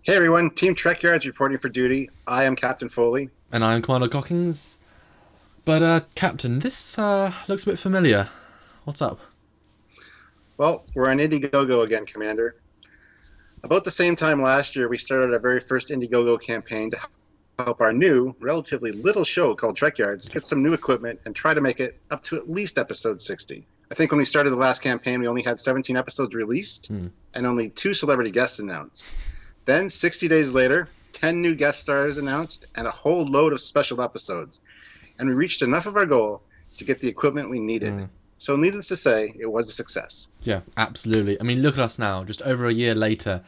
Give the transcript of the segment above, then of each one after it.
Hey everyone, Team Trekyards reporting for duty. I am Captain Foley. And I'm Commander Cockings. But, Captain, this looks a bit familiar. What's up? Well, we're on Indiegogo again, Commander. About the same time last year, we started our very first Indiegogo campaign to help our new, relatively little show called Trekyards get some new equipment and try to make it up to at least episode 60. I think when we started the last campaign, we only had 17 episodes released and only 2 celebrity guests announced. Then, 60 days later, 10 new guest stars announced and a whole load of special episodes. And we reached enough of our goal to get the equipment we needed. So needless to say, it was a success. Yeah, absolutely. I mean, look at us now, just over a year later.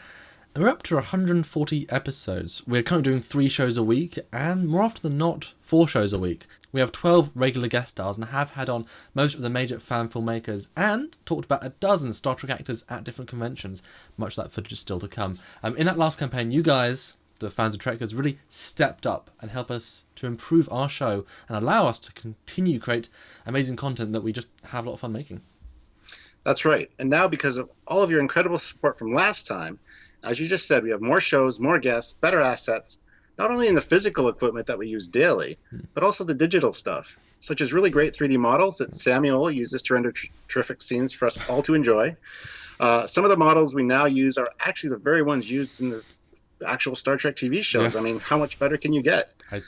And we're up to 140 episodes. We're currently doing 3 shows a week, and more often than not, 4 shows a week. We have 12 regular guest stars and have had on most of the major fan filmmakers and talked about a dozen Star Trek actors at different conventions. Much of that footage is still to come. In that last campaign, you guys, the fans of Trek, has really stepped up and helped us to improve our show and allow us to continue create amazing content that we just have a lot of fun making. That's right. And now, because of all of your incredible support from last time, as you just said, we have more shows, more guests, better assets, not only in the physical equipment that we use daily, but also the digital stuff, such as really great 3D models that Samuel uses to render terrific scenes for us all to enjoy. Some of the models we now use are actually the very ones used in the actual Star Trek TV shows. Yeah. I mean, how much better can you get? I,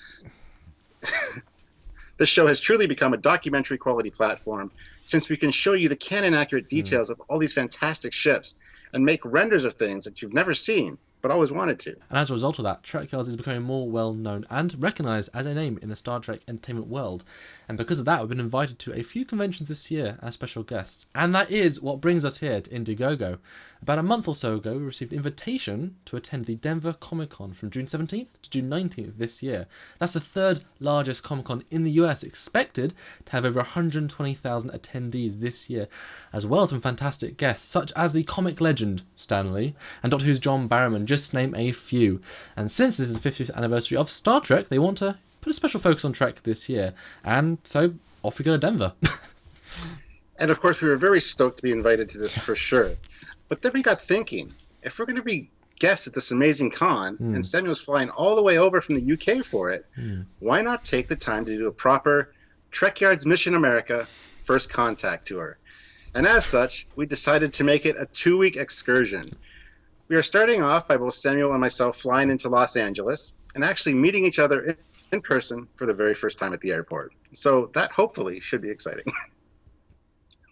This show has truly become a documentary quality platform since we can show you the canon accurate details of all these fantastic ships and make renders of things that you've never seen but always wanted to. And as a result of that, Trekyards is becoming more well known and recognised as a name in the Star Trek entertainment world. And because of that, we've been invited to a few conventions this year as special guests. And that is what brings us here to Indiegogo. About a month or so ago, we received an invitation to attend the Denver Comic Con from June 17th to June 19th this year. That's the third largest Comic Con in the US, expected to have over 120,000 attendees this year, as well as some fantastic guests, such as the comic legend Stan Lee and Doctor Who's John Barrowman, just to name a few. And since this is the 50th anniversary of Star Trek, they want to put a special focus on Trek this year. And so off we go to Denver. And of course, we were very stoked to be invited to this for sure. But then we got thinking, if we're going to be guests at this amazing con, and Samuel's flying all the way over from the UK for it, why not take the time to do a proper Trekyards Mission America First Contact tour? And as such, we decided to make it a 2-week excursion. We are starting off by both Samuel and myself flying into Los Angeles and actually meeting each other in person for the very first time at the airport. So that hopefully should be exciting.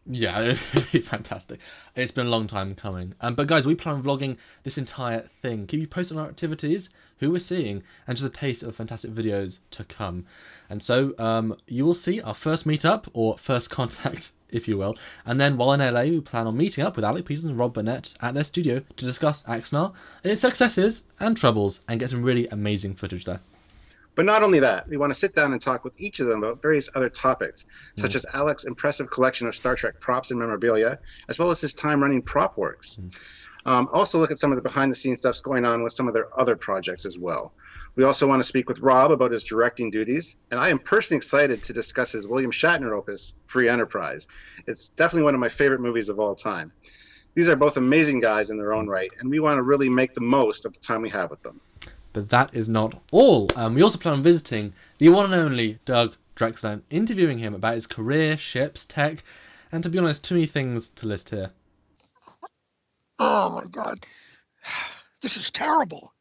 Yeah, it'd be fantastic. It's been a long time coming. But guys, we plan on vlogging this entire thing. Keep you posted on our activities, who we're seeing, and just a taste of fantastic videos to come. And so you will see our first meetup, or first contact, if you will. And then while in LA, we plan on meeting up with Alec Peters and Rob Burnett at their studio to discuss Axnar, its successes and troubles, and get some really amazing footage there. But not only that, we want to sit down and talk with each of them about various other topics, such as Alec's impressive collection of Star Trek props and memorabilia, as well as his time running PropWorks. Also look at some of the behind-the-scenes stuff going on with some of their other projects as well. We also want to speak with Rob about his directing duties, and I am personally excited to discuss his William Shatner opus, Free Enterprise. It's definitely one of my favorite movies of all time. These are both amazing guys in their own right, and we want to really make the most of the time we have with them. But that is not all. We also plan on visiting the one and only Doug Drexler, interviewing him about his career, ships, tech, and to be honest, too many things to list here. Oh my God, this is terrible.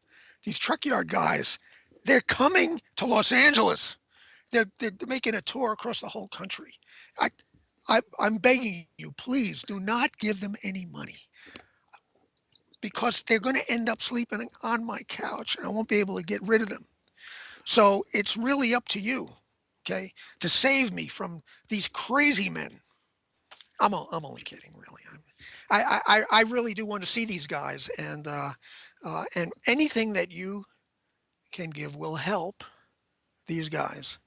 These Trekyard guys, they're coming to Los Angeles. They're making a tour across the whole country. I'm begging you, please do not give them any money, because they're going to end up sleeping on my couch and I won't be able to get rid of them. So it's really up to you, okay, to save me from these crazy men. I'm only kidding, really. I really do want to see these guys, and anything that you can give will help these guys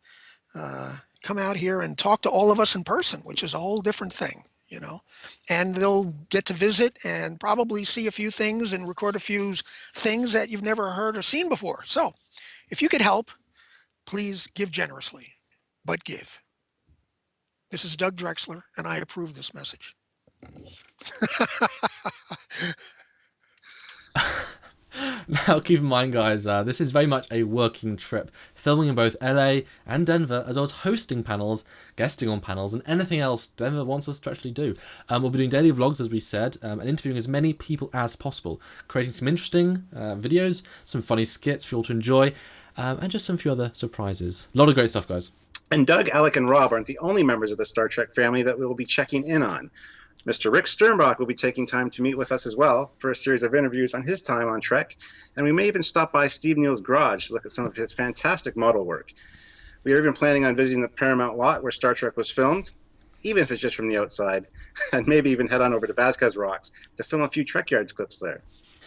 come out here and talk to all of us in person, which is a whole different thing, you know. And they'll get to visit and probably see a few things and record a few things that you've never heard or seen before. So if you could help, please give generously, but give. This is Doug Drexler, and I approve this message. Now, keep in mind, guys, this is very much a working trip, filming in both LA and Denver, as well as hosting panels, guesting on panels, and anything else Denver wants us to actually do. We'll be doing daily vlogs, as we said, and interviewing as many people as possible, creating some interesting videos, some funny skits for you all to enjoy, and just some few other surprises. A lot of great stuff, guys. And Doug, Alec, and Rob aren't the only members of the Star Trek family that we will be checking in on. Mr. Rick Sternbach will be taking time to meet with us as well for a series of interviews on his time on Trek, and we may even stop by Steve Neal's garage to look at some of his fantastic model work. We are even planning on visiting the Paramount lot where Star Trek was filmed, even if it's just from the outside, and maybe even head on over to Vasquez Rocks to film a few Trekyards clips there.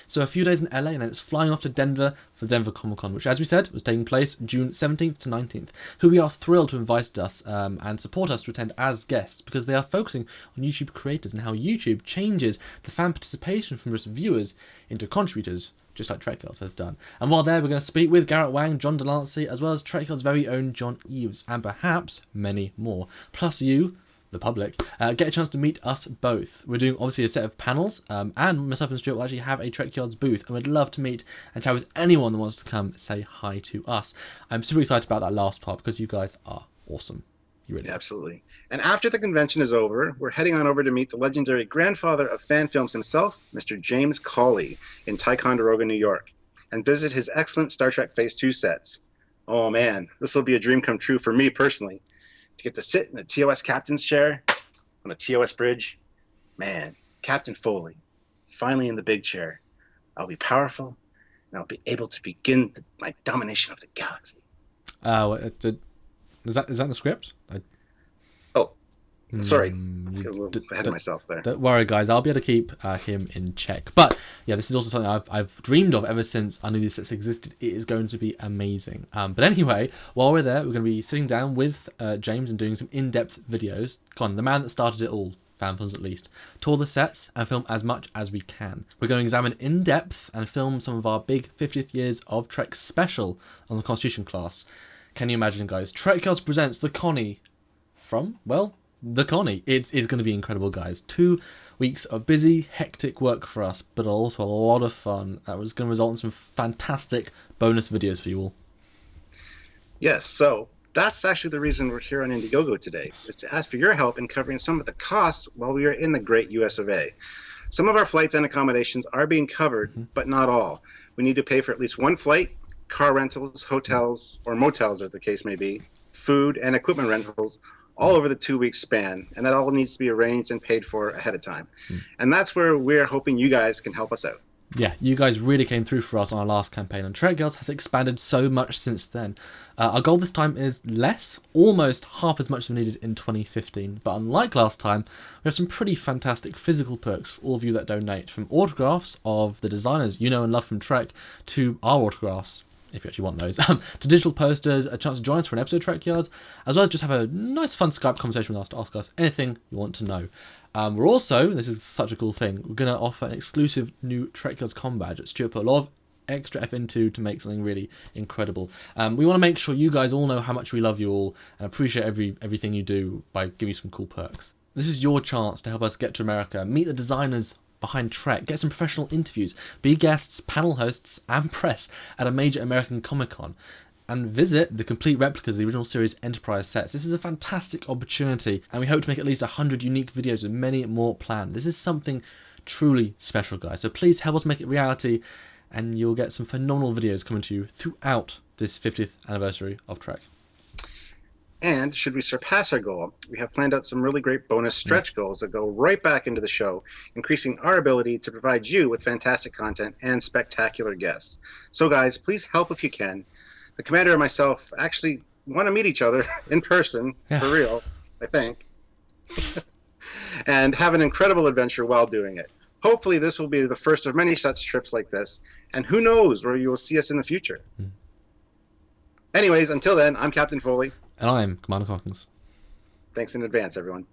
So a few days in LA, and then it's flying off to Denver for the Denver Comic Con, which, as we said, was taking place June 17th to 19th, who we are thrilled to invite us and support us to attend as guests, because they are focusing on YouTube creators and how YouTube changes the fan participation from just viewers into contributors, just like Trekyards has done. And while there, we're going to speak with Garrett Wang, John Delancey, as well as Trekyards' very own John Eves, and perhaps many more. Plus you, the public, get a chance to meet us both. We're doing obviously a set of panels, and myself and Stuart will actually have a Trekyards booth, and we'd love to meet and chat with anyone that wants to come say hi to us. I'm super excited about that last part because you guys are awesome. You really are. Absolutely. And after the convention is over, we're heading on over to meet the legendary grandfather of fan films himself, Mr. James Cawley, in Ticonderoga, New York, and visit his excellent Star Trek Phase 2 sets. Oh man, this will be a dream come true for me personally. To get to sit in a TOS captain's chair on the TOS bridge. Man, Captain Foley, finally in the big chair. I'll be powerful, and I'll be able to begin my domination of the galaxy. Is that in the script? Sorry, I got a little ahead of myself there. Don't worry, guys. I'll be able to keep him in check. But yeah, this is also something I've dreamed of ever since I knew these sets existed. It is going to be amazing. But anyway, while we're there, we're going to be sitting down with James and doing some in-depth videos. Come on, the man that started it all, fan films at least. Tour the sets and film as much as we can. We're going to examine in depth and film some of our big 50th years of Trek special on the Constitution class. Can you imagine, guys? Trekyards presents the Connie from, well, the Connie. It's going to be incredible, guys. 2 weeks of busy, hectic work for us, but also a lot of fun. That was going to result in some fantastic bonus videos for you all. Yes, so that's actually the reason we're here on Indiegogo today, is to ask for your help in covering some of the costs while we are in the great US of A. Some of our flights and accommodations are being covered, but not all. We need to pay for at least one flight, car rentals, hotels, or motels as the case may be, food and equipment rentals, all over the 2-week span, and that all needs to be arranged and paid for ahead of time. And that's where we're hoping you guys can help us out. Yeah, you guys really came through for us on our last campaign, and Trekyards has expanded so much since then. Our goal this time is less, almost half as much as we needed in 2015, but unlike last time, we have some pretty fantastic physical perks for all of you that donate, from autographs of the designers you know and love from Trek, to our autographs, if you actually want those, to digital posters, a chance to join us for an episode of Trekyards, as well as just have a nice fun Skype conversation with us to ask us anything you want to know. We're also, this is such a cool thing, we're going to offer an exclusive new Trekyards com badge that Stuart put a lot of extra F into to make something really incredible. We want to make sure you guys all know how much we love you all and appreciate everything you do by giving you some cool perks. This is your chance to help us get to America, meet the designers behind Trek, get some professional interviews, be guests, panel hosts, and press at a major American Comic-Con, and visit the complete replicas of the original series Enterprise sets. This is a fantastic opportunity, and we hope to make at least 100 unique videos with many more planned. This is something truly special, guys, so please help us make it reality, and you'll get some phenomenal videos coming to you throughout this 50th anniversary of Trek. And should we surpass our goal, we have planned out some really great bonus stretch goals that go right back into the show, increasing our ability to provide you with fantastic content and spectacular guests. So guys, please help if you can. The commander and myself actually want to meet each other in person, for real, I think, and have an incredible adventure while doing it. Hopefully this will be the first of many such trips like this, and who knows where you will see us in the future. Anyways, until then, I'm Captain Foley. And I'm Commander Hawkins. Thanks in advance, everyone.